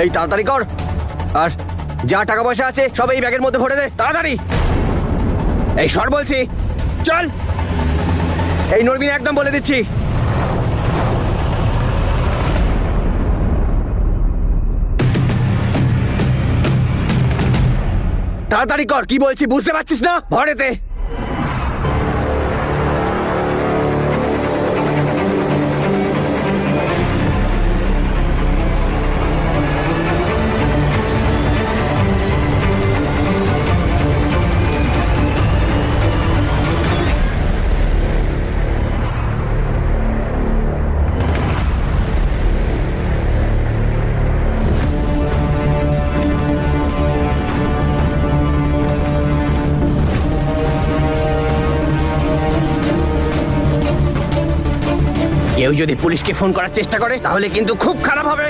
এই তাড়াতাড়ি কর, আর যা টাকা পয়সা আছে সব এই ব্যাগের মধ্যে ভরে দে তাড়াতাড়ি। এই সর বলছি, চল। এই নড়বি না, একদম বলে দিচ্ছি। তাড়াতাড়ি কর, কি বলছি বুঝতে পারছিস না? ভরেতে। কেউ যদি পুলিশকে ফোন করার চেষ্টা করে তাহলে কিন্তু খুব খারাপ হবে।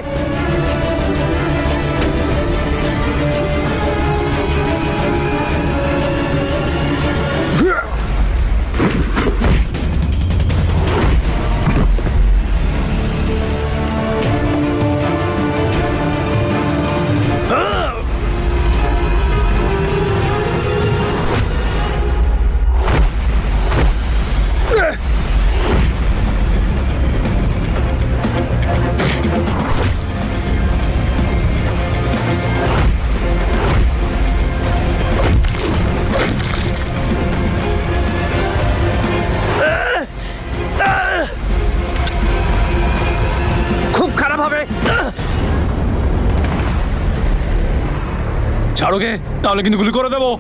ছাড়োকে, তাহলে কিন্তু গুলি করে দেবো।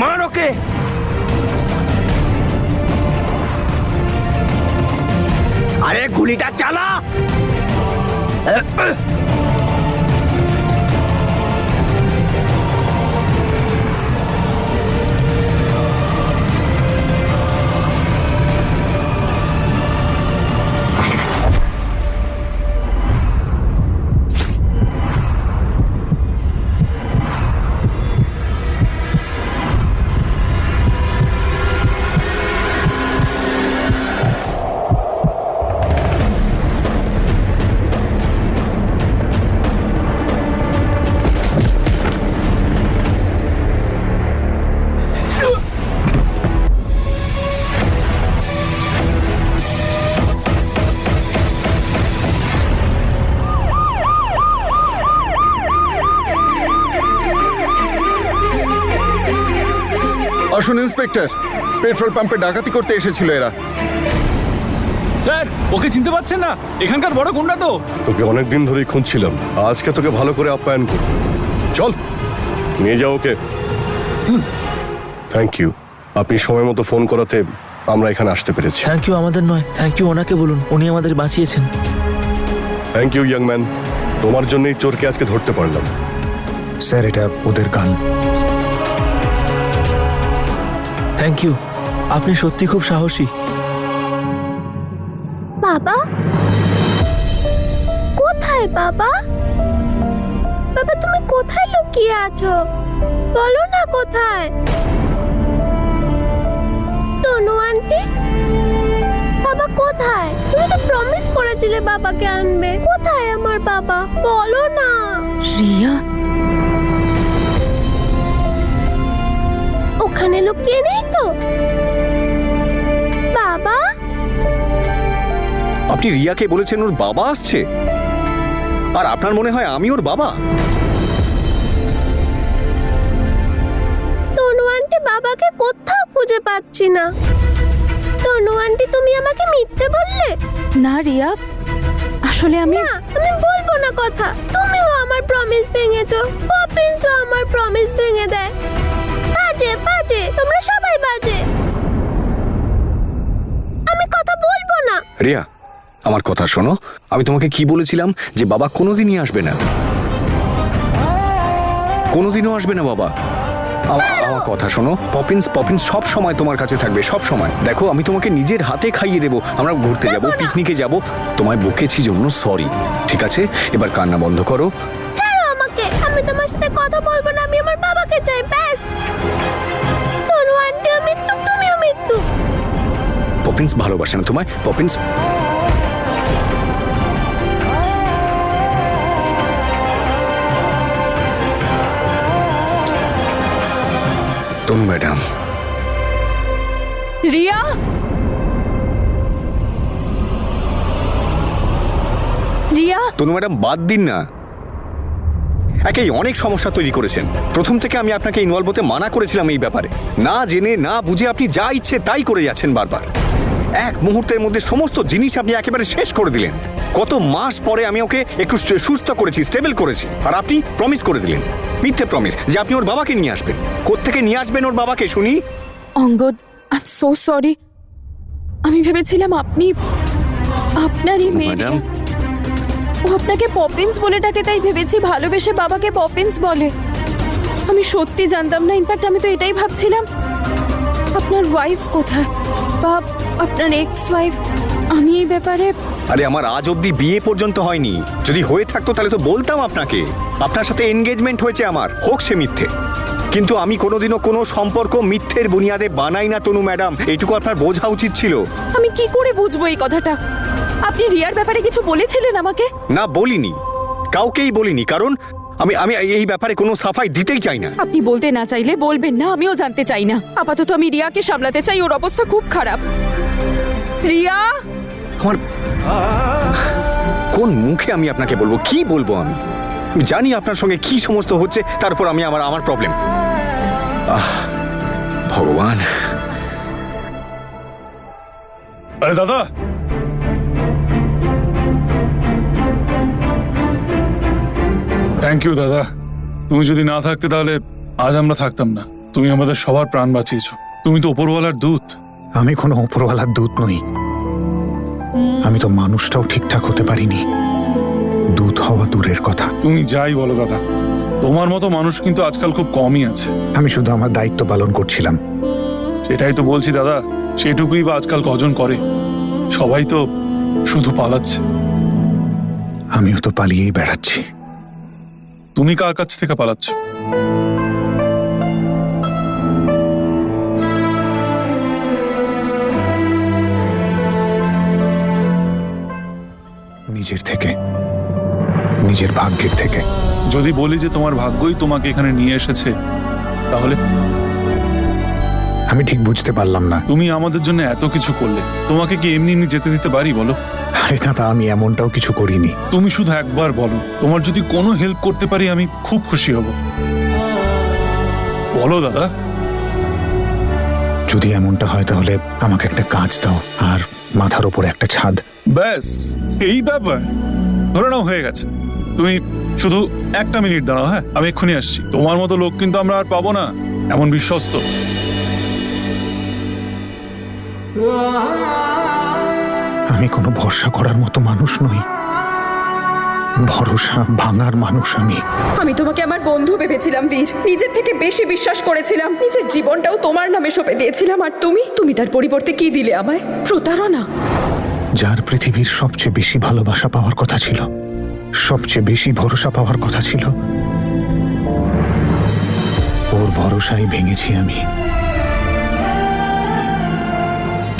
মার ওকে। আরে গুলিটা চালা। আসুন ইন্সপেক্টর, পেট্রোল পাম্পে ডাকাতি করতে এসেছিল এরা। স্যার, ওকে চিনতে পারছেন না? এখানকার বড় গুন্ডা তো। তোকে অনেকদিন ধরেই খুঁজছিলাম, আজকে তোকে ভালো করে আপ্যায়ন করব। চল নিয়ে যাও ওকে। থ্যাংক ইউ, আপনি সময় মতো ফোন করাতে আমরা এখানে আসতে পেরেছি। থ্যাংক ইউ আমাদের নয়, থ্যাংক ইউ ওনাকে বলুন, উনি আমাদের বাঁচিয়েছেন। থ্যাংক ইউ ইয়াং ম্যান, তোমার জন্যই চোরকে আজকে ধরতে পারলাম। স্যার, এটা ওদের গান। থ্যাংক ইউ, আপনি সত্যি খুব সাহসী। বাবা কোথায়? বাবা, বাবা তুমি কোথায় লুকিয়ে আছো? বলো না কোথায়। তনু আন্টি, বাবা কোথায়? তুমি তো প্রমিস করেছিলে বাবাকে আনবে। কোথায় আমার বাবা? বলো না। রিয়া, ওখানে লুকিয়ে নেই তো? বাবা, আপনি রিয়াকে বলেছেন ওর বাবা আসছে, আর আপনার মনে হয় আমি ওর বাবা? তনু আন্টি, বাবাকে কোথাও খুঁজে পাচ্ছি না। তনু আন্টি, তুমি আমাকে মিথ্যে বললে। না রিয়া, আসলে আমি বলবো না কথা। তুমিও আমার প্রমিস ভেঙেছো, পপিন্সও আমার প্রমিস ভেঙে দেয়। বাজে বাজে, তোমরা সবাই বাজে। আমি কথা বলবো না। রিয়া, আমার কথা শোনো। আমি তোমাকে কি বলেছিলাম যে বাবা কোনোদিনই আসবে না, কোনোদিনও আসবে না বাবা। আমার কথা শোনো। পপিন্স পপিন্স সব সময় তোমার কাছে থাকবে, সব সময়। দেখো, আমি তোমাকে নিজের হাতে খাইয়ে দেবো, আমরা ঘুরতে যাব, পিকনিকে যাব। তোমায় বকেছি জন্য সরি, ঠিক আছে? এবার কান্না বন্ধ করো। ছাড়ো আমাকে, আমি তোমার সাথে কথা বলবো না। আমি আমার বাবাকে চাই, ব্যাস। তনু আন্টি, তুমিও পপিন্স ভালোবাসে না তোমায়। পপিন্স তনু ম্যাডাম, রিয়া, রিয়া, তনু ম্যাডাম বাদ দিন না। একেই অনেক সমস্যা তৈরি করেছেন। প্রথম থেকে আমি আপনাকে ইনভলভ হতে মানা করেছিলাম এই ব্যাপারে। না জেনে না বুঝে আপনি যা ইচ্ছে তাই করে যাচ্ছেন বারবার। এক মুহূর্তের মধ্যে সমস্ত জিনিস আপনি একেবারে শেষ করে দিলেন। কত মাস পরে আমি ওকে একটু সুস্থ করেছি, স্টেবল করেছি, আর আপনি প্রমিস করে দিলেন, মিথ্যে প্রমিস, যে আপনি ওর বাবাকে নিয়ে আসবেন। কোত্থেকে নিয়ে আসবেন ওর বাবাকে শুনি? Angad, I am so sorry. আমি ভেবেছিলাম আপনি আপনারই মেয়ে। ম্যাডাম, ও আপনাকে পপিন্স বলে ডাকে, তাই ভেবেছি ভালোবেসে বাবাকে পপিন্স বলে। আমি সত্যি জানতাম না। ইনফ্যাক্ট আমি তো এটাই ভাবছিলাম আপনার ওয়াইফ কোথায়, বা আপনার এক্স ওয়াইফ। আমি এই ব্যাপারে আরে আমার আজ অব্দি বিয়ে পর্যন্ত হয়নি। যদি হয়ে থাকতো তাহলে তো বলতাম আপনাকে। আপনার সাথে এনগেজমেন্ট হয়েছে আমার, হোক সে মিথ্যে, কিন্তু আমি কোনোদিনও কোনো সম্পর্ক মিথ্যের বুনিয়াদে বানাই না তনু ম্যাডাম। এইটুকু আপনার বোঝা উচিত ছিল। আমি কি করে বুঝবো এই কথাটা? আপনি রিয়ার ব্যাপারে কিছু বলেছিলেন আমাকে? না, বলিনি, কাউকেই বলিনি, কারণ আমি আমি এই ব্যাপারে কোনো সাফাই দিতেই চাই না। আপনি বলতে না চাইলে বলবেন না, আমিও জানতে চাই না। আপাতত আমি রিয়াকে সামলাতে চাই, ওর অবস্থা খুব খারাপ। রিয়া, আমার কোন মুখে আমি আপনাকে বলবো? কি বলবো আমি? আমি জানি আপনার সঙ্গে কি সমস্ত হচ্ছে, তারপর আমি আমার প্রবলেম। ভগবান। আরে দাদা, থ্যাংক ইউ দাদা। তুমি যদি না থাকতে তাহলে আজ আমরা থাকতাম না। তুমি আমাদের সবার প্রাণ বাঁচিয়েছো। তুমি তো ওপরওয়ালার দূত। আমি কোনো ওপরওয়ালার দূত নই। আমি তো মানুষটাও ঠিকঠাক হতে পারিনি, দূত হওয়া দূরের কথা। তুমি যাই বলো দাদা, তোমার মতো মানুষ কিন্তু আজকাল খুব কমই আছে। আমি শুধু আমার দায়িত্ব পালন করছিলাম। সেটাই তো বলছি দাদা, সেটুকুই বা আজকাল কজন করে? সবাই তো শুধু পালাচ্ছে। আমিও তো পালিয়েই বেড়াচ্ছি। তুমি কার কাছ থেকে পালাচ্ছ? নিজের থেকে, নিজের ভাগ্যের থেকে। যদি বলি যে তোমার ভাগ্যই তোমাকে এখানে নিয়ে এসেছে, তাহলে আমি ঠিক বুঝতে পারলাম না। তুমি আমাদের জন্য এত কিছু করলে, তোমাকে কি এমনি এমনি যেতে দিতে পারি বলো? আরে দাদা, আমি এমনটাও কিছু করিনি। তুমি শুধু একবার বলো, তোমার যদি কোনো হেল্প করতে পারি আমি খুব খুশি হব। বলো দাদা। যদি এমনটা হয় তাহলে আমাকে একটা কাজ দাও, আর মাথার ওপর একটা ছাদ। ব্যাস, এই ব্যাপার। ধরে নাও হয়ে গেছে। তুমি শুধু একটা মিনিট দাঁড়াও, হ্যাঁ? আমি এক্ষুনি আসছি। তোমার মতো লোক কিন্তু আমরা আর পাবো না, এমন বিশ্বস্ত। আমি কোনো ভরসা করার মতো মানুষ নই। ভরসা ভাঙার মানুষ আমি। আমি তোমাকে আমার বন্ধু ভেবেছিলাম বীর। নিজের থেকে বেশি বিশ্বাস করেছিলাম। নিজের জীবনটাও তোমার নামে সঁপে দিয়েছিলাম। আর তুমি তার পরিবর্তে কি দিলে আমায়? প্রতারণা। যার পৃথিবীর সবচেয়ে বেশি ভালোবাসা পাওয়ার কথা ছিল, সবচেয়ে বেশি ভরসা পাওয়ার কথা ছিল, ওর ভরসাই ভেঙেছি আমি।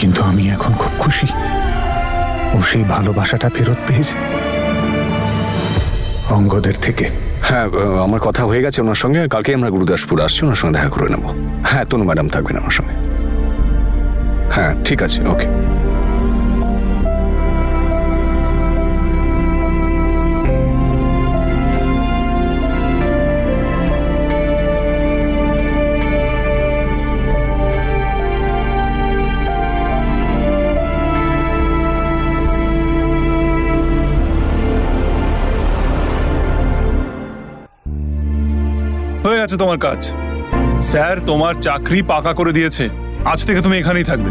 কিন্তু আমি এখন খুব খুশি ও সেই ভালোবাসাটা ফেরত পেয়েছে অঙ্গদের থেকে। হ্যাঁ, আমার কথা হয়ে গেছে ওনার সঙ্গে। কালকে আমরা গুরুদাসপুর আসছি, ওনার সঙ্গে দেখা করে নেব। হ্যাঁ, তনু ম্যাডাম থাকবেন আমার সঙ্গে। হ্যাঁ, ঠিক আছে, ওকে। হয়ে গেছে তোমার কাজ। স্যার তোমার চাকরি পাকা করে দিয়েছে। আজ থেকে তুমি এখানেই থাকবে।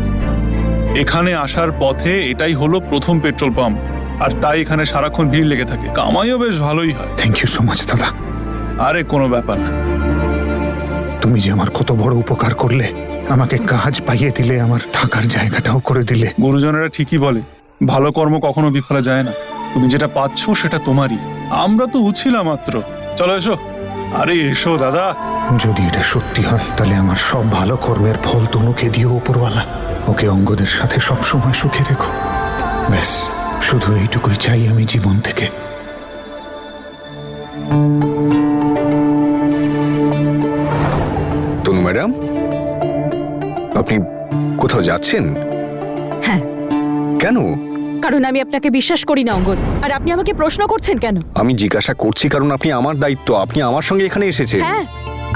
এখানে আসার পথে এটাই হলো প্রথম পেট্রোল পাম্প, আর তাই এখানে সারাক্ষণ ভিড় লেগে থাকে। কামাইও বেশ ভালোই হয়। থ্যাংক ইউ সো মাচ দাদা। আরে কোনো ব্যাপার না। তুমি যে আমার কত বড় উপকার করলে, আমাকে কাজ পাইয়ে দিলে, আমার থাকার জায়গাটাও করে দিলে। গুরুজনেরা ঠিকই বলে, ভালো কর্ম কখনো বিফলে যায় না। তুমি যেটা পাচ্ছ সেটা তোমারই। আমরা তো উছিলাম মাত্র। চলো এসো। আরে এসো দাদা। যদি এটা সত্যি হয় তাহলে আমার সব ভালো কর্মের ফল তনুকে দিও উপরওয়ালা। ওকে অঙ্গদের সাথে সবসময় সুখে রেখো। ব্যাস শুধু এইটুকুই চাই আমি জীবন থেকে। তনু ম্যাডাম, আপনি কোথাও যাচ্ছেন? হ্যাঁ, কেন? কারণ আমি আপনাকে বিশ্বাস করি না অঙ্গদ, আর আপনি আমাকে প্রশ্ন করছেন কেন? আমি জিজ্ঞাসা করছি কারণ আপনি আমার দায়িত্ব, আপনি আমার সঙ্গে এখানে এসেছেন। হ্যাঁ,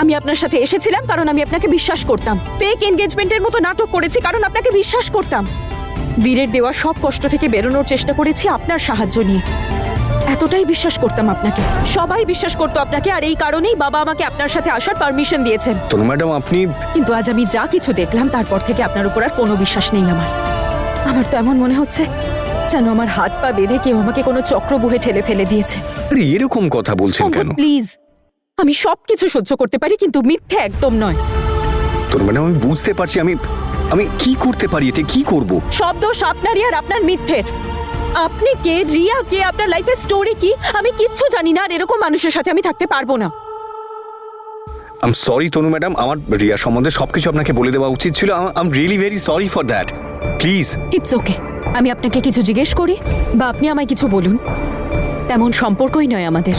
আমি আপনার সাথে এসেছিলাম কারণ আমি আপনাকে বিশ্বাস করতাম। ফেক এনগেজমেন্টের মতো নাটক করেছি কারণ আপনাকে বিশ্বাস করতাম। বীরের দেওয়া সব কষ্ট থেকে বেরোনোর চেষ্টা করেছি আপনার সাহায্য নিয়ে। এতটাই বিশ্বাস করতাম আপনাকে, সবাই বিশ্বাস করতো আপনাকে, আর এই কারণেই বাবা আমাকে আপনার সাথে আসার পারমিশন দিয়েছেন। তনু ম্যাডাম, আপনি কিন্তু আজ আমি যা কিছু দেখলাম তারপর থেকে আপনার উপর আর কোনো বিশ্বাস নেই আমার তো এমন মনে হচ্ছে যেন আমার হাত পা বেঁধে কেউ আমাকে কোনো চক্রবুহে ঠেলে ফেলে দিয়েছে। আরে এরকম কথা বলছেন কেন? প্লিজ, আমি সবকিছু সহ্য করতে পারি কিন্তু মিথ্যে একদম নয়। তনু ম্যাডাম, আমি বুঝতে পারছি, আমি কি করতে পারি, এতে কি করব? সব দোষ আপনারই আর আপনার মিথ্যের। আপনি কে, রিয়া কে, আপনার লাইফের স্টোরি কি আমি কিচ্ছু জানি না, আর এরকম মানুষের সাথে আমি থাকতে পারবো না। I am sorry Tanu madam, আমার রিয়া সম্বন্ধে সবকিছু আপনাকে বলে দেওয়া উচিত ছিল। I am really very sorry for that. Please. It's okay, আমি আপনাকে কিছু জিজ্ঞেস করি বা আপনি আমায় কিছু বলুন, তেমন সম্পর্কই নয় আমাদের।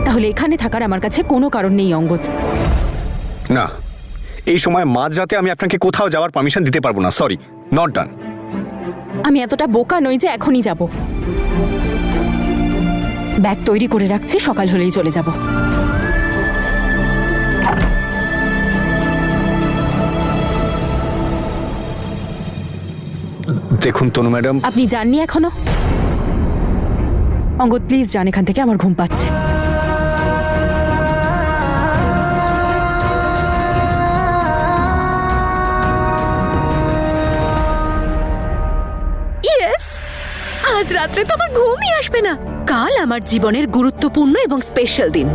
তাহলে এখানে থাকার আমার কাছে কোনো কারণ নেই অঙ্গদ। না, এই সময় মাঝরাতে আমি আপনাকে কোথাও যাওয়ার পারমিশন দিতে পারবো না। Sorry, not done. আমি এতটা বোকা নই যে এখনই যাব। ব্যাগ তৈরি করে রাখছি, সকাল হলেই চলে যাব। দেখুন তনু ম্যাডাম, আপনি যাননি এখনো? অঙ্গদ প্লিজ যান এখান থেকে, আমার ঘুম পাচ্ছে। ইয়েস, আজ রাত্রে তো আমার ঘুমই আসবে না। কাল আমার জীবনের গুরুত্বপূর্ণ এবং স্পেশাল দিন।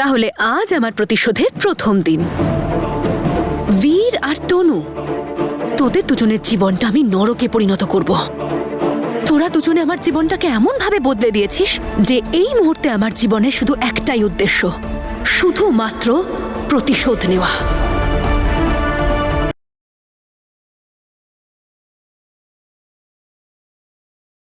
তাহলে আজ আমার প্রতিশোধের প্রথম দিন। বীর আর তনু, তোদের দুজনের জীবনটা আমি নরকে পরিণত করব। তোরা দুজনে আমার জীবনটাকে এমন ভাবে বদলে দিয়েছিস যে এই মুহূর্তে আমার জীবনের শুধু একটাই উদ্দেশ্য, শুধুমাত্র প্রতিশোধ নেওয়া।